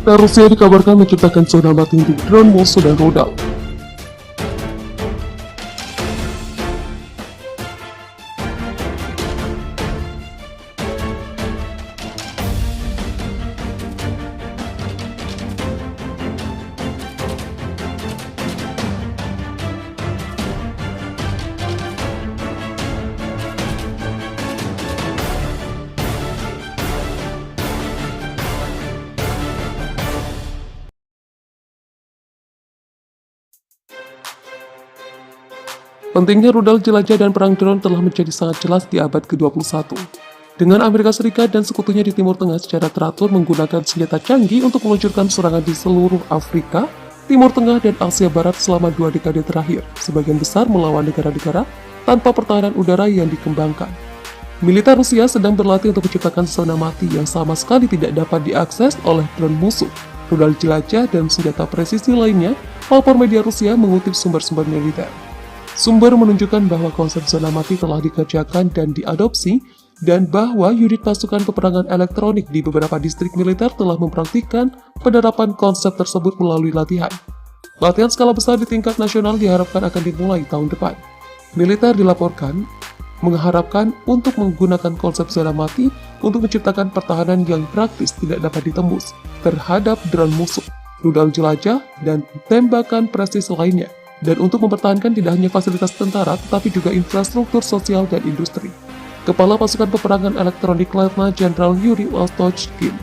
Militer Rusia dikabarkan menciptakan zona mati untuk drone musuh dan rudal. Pentingnya rudal jelajah dan perang drone telah menjadi sangat jelas di abad ke-21. Dengan Amerika Serikat dan sekutunya di Timur Tengah secara teratur menggunakan senjata canggih untuk meluncurkan serangan di seluruh Afrika, Timur Tengah, dan Asia Barat selama 2 dekade terakhir, sebagian besar melawan negara-negara tanpa pertahanan udara yang dikembangkan. Militer Rusia sedang berlatih untuk menciptakan zona mati yang sama sekali tidak dapat diakses oleh drone musuh, rudal jelajah, dan senjata presisi lainnya, lapor media Rusia mengutip sumber-sumber militer. Sumber menunjukkan bahwa konsep zona mati telah dikerjakan dan diadopsi, dan bahwa unit pasukan peperangan elektronik di beberapa distrik militer telah mempraktikkan penerapan konsep tersebut melalui latihan. Latihan skala besar di tingkat nasional diharapkan akan dimulai tahun depan. Militer dilaporkan mengharapkan untuk menggunakan konsep zona mati untuk menciptakan pertahanan yang praktis tidak dapat ditembus terhadap drone musuh, rudal jelajah, dan tembakan presisi lainnya, dan untuk mempertahankan tidak hanya fasilitas tentara tetapi juga infrastruktur sosial dan industri. Kepala Pasukan Peperangan Elektronik Letnan Jenderal Yuri Ostochkin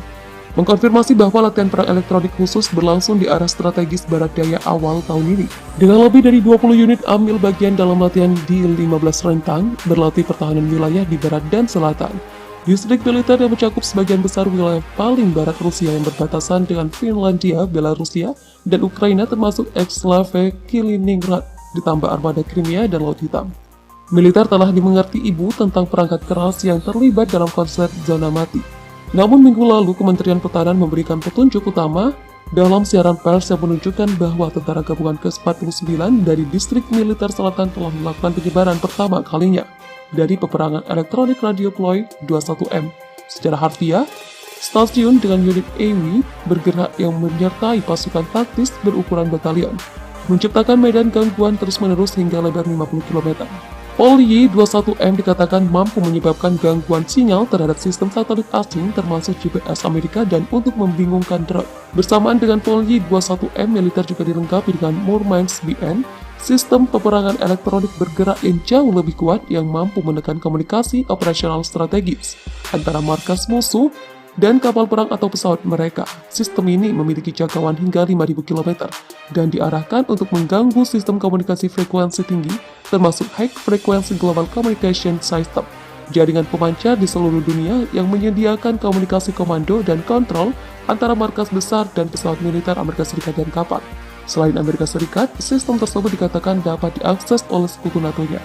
mengkonfirmasi bahwa latihan perang elektronik khusus berlangsung di arah strategis barat daya awal tahun ini. Dengan lebih dari 20 unit ambil bagian dalam latihan di 15 rentang, berlatih pertahanan wilayah di barat dan selatan. Distrik militer yang mencakup sebagian besar wilayah paling barat Rusia yang berbatasan dengan Finlandia, Belarusia, dan Ukraina termasuk eksklave Kaliningrad, ditambah armada Crimea dan Laut Hitam. Militer telah dimengerti ibu tentang perangkat keras yang terlibat dalam konsep zona mati. Namun minggu lalu Kementerian Pertahanan memberikan petunjuk utama dalam siaran pers yang menunjukkan bahwa Tentara Gabungan ke-49 dari Distrik Militer Selatan telah melakukan penyebaran pertama kalinya dari peperangan elektronik radio Ploy 21M. Secara harfiah, stasiun dengan unit EWI bergerak yang menyertai pasukan taktis berukuran batalion, menciptakan medan gangguan terus-menerus hingga lebar 50 km. Polyi 21M dikatakan mampu menyebabkan gangguan sinyal terhadap sistem satelit asing termasuk GPS Amerika dan untuk membingungkan drone. Bersamaan dengan Polyi 21M, militer juga dilengkapi dengan Murmansk BN, sistem peperangan elektronik bergerak yang jauh lebih kuat yang mampu menekan komunikasi operasional strategis antara markas musuh dan kapal perang atau pesawat mereka. Sistem ini memiliki jangkauan hingga 5.000 km dan diarahkan untuk mengganggu sistem komunikasi frekuensi tinggi termasuk High Frequency Global Communication System, jaringan pemancar di seluruh dunia yang menyediakan komunikasi komando dan kontrol antara markas besar dan pesawat militer Amerika Serikat dan kapal. Selain Amerika Serikat, sistem tersebut dikatakan dapat diakses oleh sekutu NATO-nya.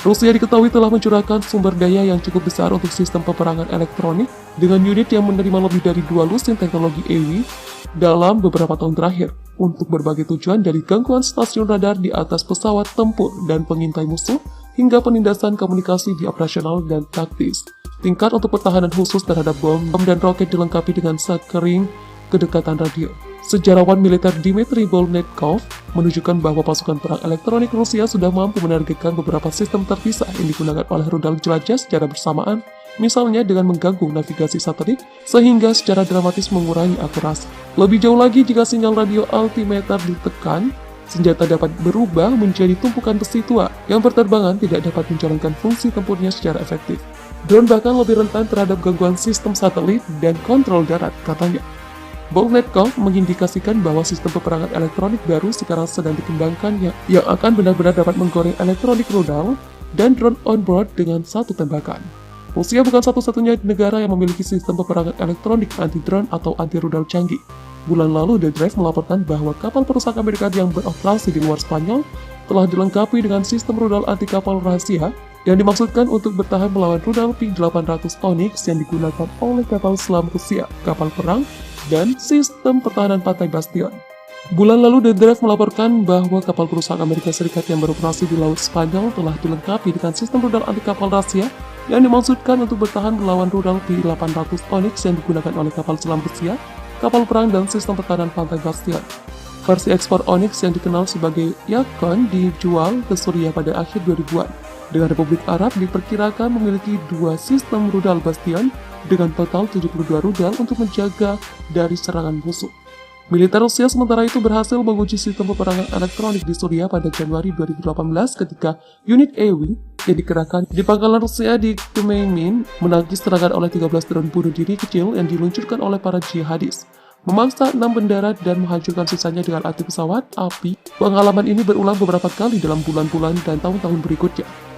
Rusia diketahui telah mencurahkan sumber daya yang cukup besar untuk sistem peperangan elektronik dengan unit yang menerima lebih dari 2 lusin teknologi EWI dalam beberapa tahun terakhir untuk berbagai tujuan dari gangguan stasiun radar di atas pesawat tempur dan pengintai musuh hingga penindasan komunikasi di operasional dan taktis. Tingkat untuk pertahanan khusus terhadap bom dan roket dilengkapi dengan sekering kedekatan radio. Sejarawan militer Dmitry Bolnetkov menunjukkan bahwa pasukan perang elektronik Rusia sudah mampu menargetkan beberapa sistem terpisah yang digunakan oleh rudal jelajah secara bersamaan, misalnya dengan mengganggu navigasi satelit, sehingga secara dramatis mengurangi akurasi. Lebih jauh lagi, jika sinyal radio altimeter ditekan, senjata dapat berubah menjadi tumpukan besi tua yang berterbangan tidak dapat menjalankan fungsi tempurnya secara efektif. Drone bahkan lebih rentan terhadap gangguan sistem satelit dan kontrol darat, katanya. Bolnetkov mengindikasikan bahwa sistem peperangan elektronik baru sekarang sedang dikembangkan yang akan benar-benar dapat menggoreng elektronik rudal dan drone on-board dengan satu tembakan. Rusia bukan satu-satunya negara yang memiliki sistem peperangan elektronik anti-drone atau anti-rudal canggih. Bulan lalu, The Drive melaporkan bahwa kapal perusak Amerika yang beroperasi di luar Spanyol telah dilengkapi dengan sistem rudal anti-kapal rahasia yang dimaksudkan untuk bertahan melawan rudal P-800 Onyx yang digunakan oleh kapal selam Rusia, kapal perang, dan sistem pertahanan pantai Bastion. Bulan lalu, The Drive melaporkan bahwa kapal perusak Amerika Serikat yang beroperasi di Laut Spanyol telah dilengkapi dengan sistem rudal anti-kapal rahasia yang dimaksudkan untuk bertahan melawan rudal P-800 Onyx yang digunakan oleh kapal selam Rusia, kapal perang, dan sistem pertahanan pantai Bastion. Versi ekspor Onyx yang dikenal sebagai Yakon dijual ke Suriah pada akhir 2000-an. Dengan Republik Arab diperkirakan memiliki 2 sistem rudal Bastion dengan total 72 rudal untuk menjaga dari serangan musuh. Militer Rusia sementara itu berhasil menguji sistem peperangan elektronik di Suriah pada Januari 2018 ketika unit EWI yang dikerahkan di pangkalan Rusia di Khmeimim menangkis serangan oleh 13 drone bunuh diri kecil yang diluncurkan oleh para jihadis, memaksa 6 mendarat dan menghancurkan sisanya dengan anti pesawat api. Pengalaman ini berulang beberapa kali dalam bulan-bulan dan tahun-tahun berikutnya.